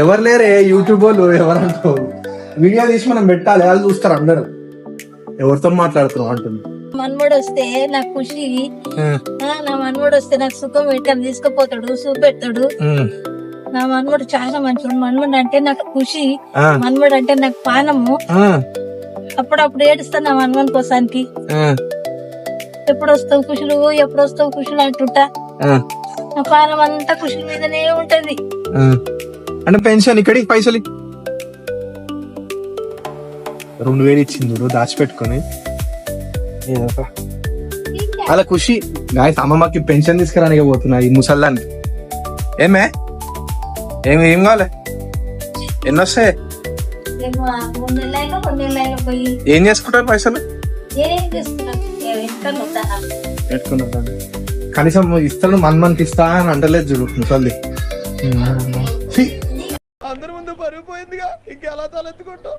ఎవరు లేరే యూట్యూబ్ వాళ్ళు ఎవరంటారు వీడియో తీసి మనం పెట్టాలి వాళ్ళు చూస్తారు అందరూ ఎవరితో మాట్లాడుతున్నావు అంటుంది. మన్మడు వస్తే నాకు ఖుషి, నా మన్మడు వస్తే నాకు సుఖం ఎక్కడ తీసుకుపోతాడు చూపెడతాడు. నా మన్మడు చాలా మంచివాడు. మన్మడు అంటే నాకు ఖుషి, మన్మడు అంటే నాకు పానము. అప్పుడప్పుడు ఏడుస్తాను నా మన్మన్ కోసానికి. ఎప్పుడు వస్తావు ఖుషులు, ఎప్పుడు వస్తావు ఖుషులు అంటుంటా. నా పానం అంతా ఖుషుల మీదనే ఉంటది. అంటే పెన్షన్ ఇక్కడికి పైసలు 2000 ఇచ్చింది దాచిపెట్టుకొని అలా ఖుషి గాయస్. అమ్మమ్మకి పెన్షన్ తీసుకురానికి పోతున్నా ఈ ముసల్లానికి. ఏమే ఏం కావాలి? ఎన్ని వస్తాయి? ఏం చేసుకుంటారు పైసలు? పెట్టుకున్నా కనీసం ఇస్తాడు మనకి ఇస్తా అని అంటలేదు చూడు ముసల్ది. అందరి ముందు పరిగిపోయిందిగా ఇంకెలా తలెత్తుకుంటావు.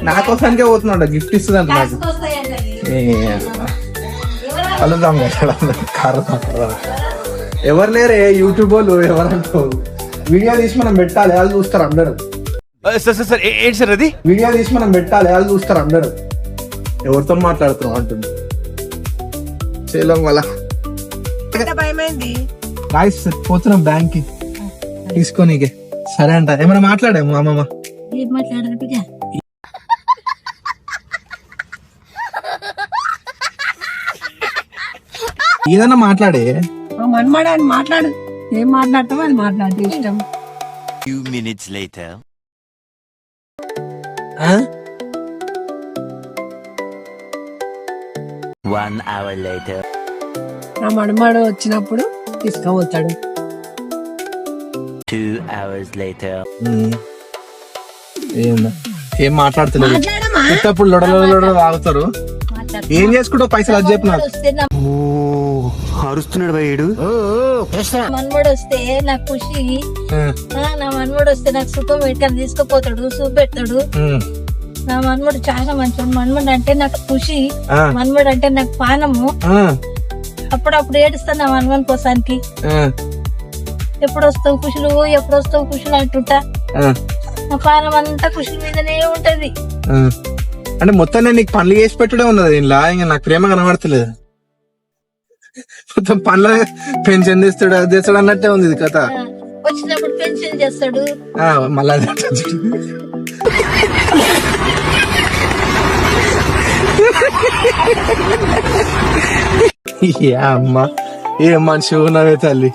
నా కోసానికే పోతున్నాడు గిఫ్ట్ ఇస్తుంది అంట నాకు. కలుద్దాం ఎవరు లేరే యూట్యూబ్ వాళ్ళు ఎవరంటారు వీడియో తీసి మనం పెట్టాలి వాళ్ళు చూస్తారు అందరూ. ఏంటి సార్ అది? వీడియో తీసి మనం పెట్టాలి వాళ్ళు చూస్తారు అందరూ ఎవరితో మాట్లాడుతున్నాం అంటుంది. చేయలేం వల్ల పోతున్నాం బ్యాంక్ కి తీసుకోనీకే. సరే అంట ఏమైనా మాట్లాడాము అమ్మమ్మ? ఏదన్నా మాట్లాడే మనమాడని మాట్లాడు. ఏం మాట్లాడతావు అని మాట్లాడితే ఇష్టం. Few minutes later. One hour later. నా మనమాడు వచ్చినప్పుడు తీసుకుపోతాడు. 2 hours later. ఏం మాట్లాడతలేదు. ఇప్పుడు లొడలో తాగుతారు. ఏం చేసుకుంటావు పైసలు అది చెప్పు నాకు. అరుస్తున్నాడు భయ్యుడు. మన్మడు వస్తే నాకు ఖుషి, నా మన్మడు వస్తే నాకు సుఖం ఎక్కడ తీసుకుపోతాడు చూపెడతాడు. నా మన్మడు చాలా మంచివాడు. మన్మడు అంటే నాకు ఖుషి, మన్మడు అంటే నాకు పానము. అప్పుడప్పుడు ఏడుస్తాను నా మన్మన్ కోసానికి. ఎప్పుడు వస్తావు ఖుషులు, ఎప్పుడు వస్తావు ఖుషులు అంటుంటా. నా పానం అంతా ఖుషుల మీదనే ఉంటది. అంటే మొత్తం నేను నీకు పనులు చేసి పెట్టడే ఉన్నది ఇలా. ఇంకా నాకు ప్రేమ కనబడతలేదు. మొత్తం పనుల పెన్షన్ తెస్తాడు అది తెస్తాడు అన్నట్టే ఉంది ఇది కథ. వచ్చినప్పుడు పెన్షన్ చేస్తాడు మళ్ళా. అమ్మా ఏం మనిషి ఉన్నావే తల్లి.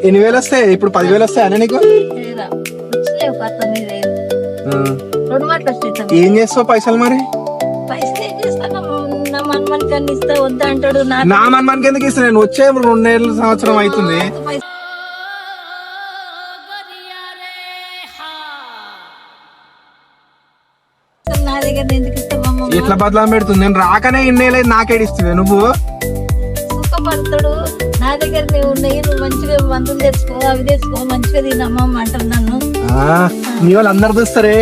ఎన్ని వేలు వస్తాయి ఇప్పుడు? 10,000 వస్తాయి అనే నీకు? ఏం చేస్తావు పైసలు మరి? నా మన్మన్కి ఇస్తా వద్దా అంటాడు. నా మన్మన్కి ఎందుకు ఇస్తా? నేను వచ్చే 2 నెలలు సంవత్సరం అవుతుంది. నా దగ్గర ఎందుకు ఇస్తావమ్మా? ఎట్లా బదలా పెడుతుంది? నేను రాకనే ఇన్నేళ్ళ నాకేడిస్తుంది. నువ్వు సుఖపడతాడు నా దగ్గర. నువ్వు మంచిగా మందులు తెచ్చుకో, అవి తెచ్చుకో, మంచిగా తినమ్మమ్మ అంటున్నాను. మీ వాళ్ళు అందరు చూస్తారే.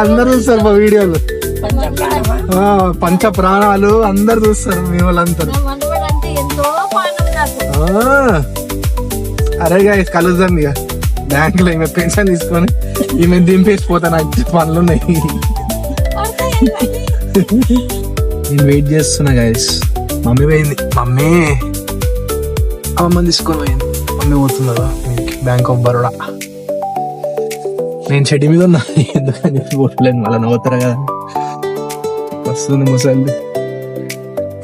అందరు చూస్తారు మా వీడియోలు. పంచ ప్రాణాలు అందరు చూస్తారు మీ వాళ్ళందరూ. అరే గాయస్ కలుద్దాం ఇక బ్యాంక్ లో. ఈమె పెన్షన్ తీసుకొని ఈమె దింపేసి పోతా. నాకు పనులు ఉన్నాయి. నేను వెయిట్ చేస్తున్నా గాయస్. మమ్మీ పోయింది. అమ్మని తీసుకొని పోయింది. మమ్మీ పోతుందా బ్యాంక్ ఆఫ్ బరోడా. నేను చెడ్డి మీద ఉన్నా ఎందుకని పోట్లేను. మళ్ళీ నవ్వుతారా కదా. వస్తుంది ముసలి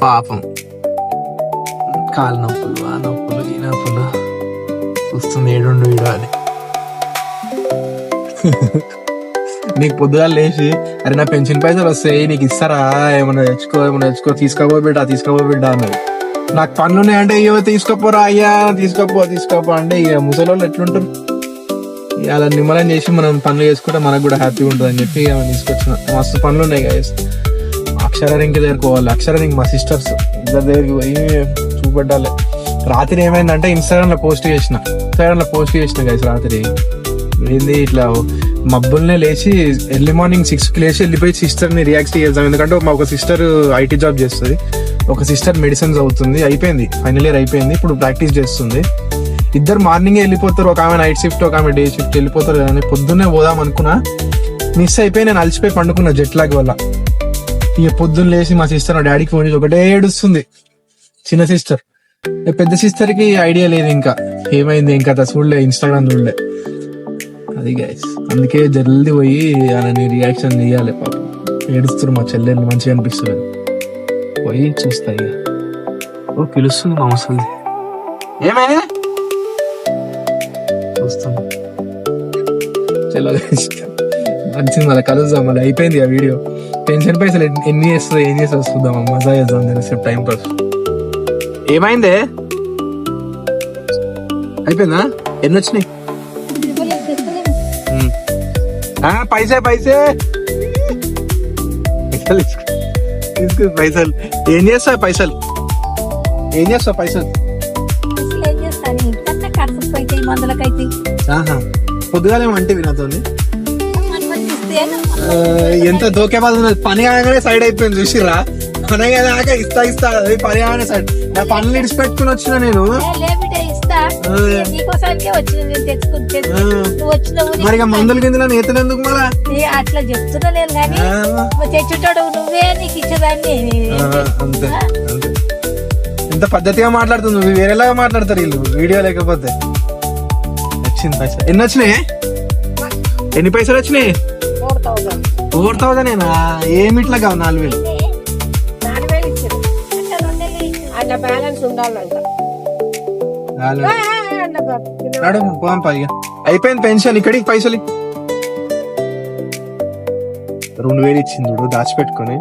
పాపం. కాలు నొప్పులు, ఆ నొప్పులు, ఈ నొప్పులు వస్తుంది. ఏడుండు వీడాలి. నీకు పొద్దుగా లేచి అరే నా పెన్షన్ పైసలు వస్తాయి నీకు ఇస్తారా, ఏమన్నా తెచ్చుకో తీసుకోబోబిడ్డా అన్నది. నాకు పనులు ఉన్నాయంటే అయ్యో తీసుకోపోరా అయ్యా, తీసుకోపో అంటే ఇక ముసలి వాళ్ళు ఎట్లుంటారు. అలా నిమ్మలం చేసి మనం పనులు చేసుకుంటే మనకు కూడా హ్యాపీగా ఉంటుంది అని చెప్పి తీసుకొచ్చిన. మస్తు పనులు ఉన్నాయి గాయస్. అక్షర రింక్ దగ్గరకోవాలి. అక్షర రింక్ మా సిస్టర్స్ ఇద్దరి దగ్గరికి పోయి చూపెట్టాలి. రాత్రి ఏమైందంటే ఇన్స్టాగ్రామ్ లో పోస్ట్ చేసిన గైస్. రాత్రి ఏంది ఇట్లా మబ్బుల్నే లేచి ఎర్లీ మార్నింగ్ 6కి లేచి వెళ్ళిపోయి సిస్టర్ ని రియాక్ట్ చేద్దాం. ఎందుకంటే ఒక సిస్టర్ ఐటీ జాబ్ చేస్తుంది, ఒక సిస్టర్ మెడిసిన్స్ అవుతుంది. అయిపోయింది, ఫైనల్ ఇయర్ అయిపోయింది, ఇప్పుడు ప్రాక్టీస్ చేస్తుంది. ఇద్దరు మార్నింగే వెళ్ళిపోతారు, ఒక ఆమె నైట్ షిఫ్ట్, ఒక ఆమె డే షిఫ్ట్ వెళ్ళిపోతారు. కానీ పొద్దున్నే పోదాం అనుకున్నా, మిస్ అయిపోయి నేను అలసిపోయి పండుకున్నా జెట్ లాగ్ వల్ల. ఇక పొద్దున్న లేచి మా సిస్టర్ మా డాడీకి ఫోన్ చేసి ఒకటే ఏడుస్తుంది, చిన్న సిస్టర్. పెద్ద సిస్టర్ కి ఐడియా లేదు ఇంకా ఏమైంది, ఇంకా చూడలే, ఇన్స్టాగ్రామ్ చూడలే. అది గైస్, అందుకే జల్దీ పోయి అలాని రియాక్షన్ తీయాలి. పాపం ఏడుస్తారు మా చెల్లెళ్ళు, మంచిగా అనిపిస్తుంది. పోయి చూస్తా ఇక. ఓ పిలుస్తుంది మా ముసలి, ఏమైనా చూస్తాం. చలో గైస్, మంచిది, మళ్ళీ కలుద్దాం. మళ్ళీ అయిపోయింది ఆ వీడియో. పెన్షన్ పైసలు ఎన్ని చేస్తుందో ఏం చేస్తుందో చూద్దాం, మజా చేద్దాం తెలిసి టైం పాస్. ఏమైందే, అయిపోయిందా? ఎన్ని వచ్చినాయి? పైసే తీసుకో పైసలు. ఏం చేస్తావు పైసలు? ఏం చేస్తాను, ఇంత ఖర్చుకు అయితే మందులకైతే. పొద్దుగాలేమో అంటే నాతో ఎంత దోకే బాధ ఉన్నది. పని కాగానే సైడ్ అయిపోయింది చూసిరా, పని కాక ఇస్తా అది పని కాగానే సైడ్. నా పనులు ఇడిచిపెట్టుకుని వచ్చిన నేను. మరి మందుల కింద నేతనందుకు మళ్ళా అట్లా చెప్తున్నా నేను, కానీ తెచ్చుటాడు నువ్వే, నీకు ఇచ్చేదాన్ని. అంతే అంతే. ఎంత పద్ధతిగా మాట్లాడుతుంది, నువ్వు వేరేలాగా మాట్లాడతారు వీళ్ళు వీడియో లేకపోతే. వచ్చింది పైసలు. ఎన్ని వచ్చినాయి? ఎన్ని పైసలు వచ్చినాయి? 4,000. ఏమిట్లా కావు 4,000. బ్యాలెన్స్ ఉండాలంట. అయిపోయింది పెన్షన్. ఇక్కడికి పైసలు 2,000 ఇచ్చింది చూడు, దాచిపెట్టుకొని.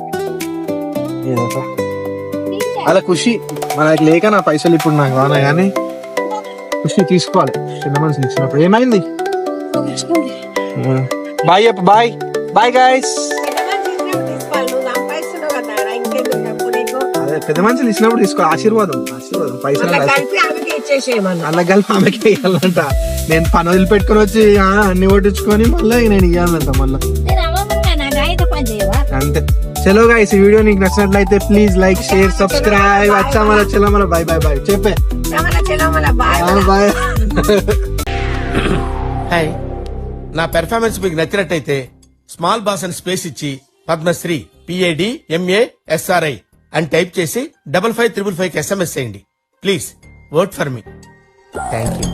అలా ఖుషి మనకి లేక నా పైసలు ఇప్పుడు నాకు రానా, కానీ ఖుషి తీసుకోవాలి చిన్న మనిషి ఇచ్చినప్పుడు. ఏమైంది? బాయ్ చెప్పు. Bye bye guys. అదే పెద్ద మనుషులు ఇచ్చినప్పుడు తీసుకో, ఆశీర్వాదం. పైసలు అలా కలిపి ఆమెకి ఇవ్వాలంట. నేను పని వదిలిపెట్టుకుని వచ్చి అన్ని కొట్టించుకొని మళ్ళీ నేను ఇవ్వాలంట మళ్ళీ. అంతే. చలో గైస్, ఈ వీడియో నీకు నచ్చినట్లయితే ప్లీజ్ లైక్, షేర్, సబ్స్క్రైబ్. వచ్చా మళ్ళీ చలో మళ్ళీ బాయ్ బాయ్ బాయ్ చెప్పే బాయ్. హాయ్, నా పెర్ఫార్మెన్స్ మీకు నచ్చినట్టయితే స్మాల్ బాస్ అని స్పేస్ ఇచ్చి పద్మశ్రీ PADMASRI అని టైప్ చేసి 5555 SMS చేయండి. Please vote for me. Thank you.